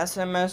SMS،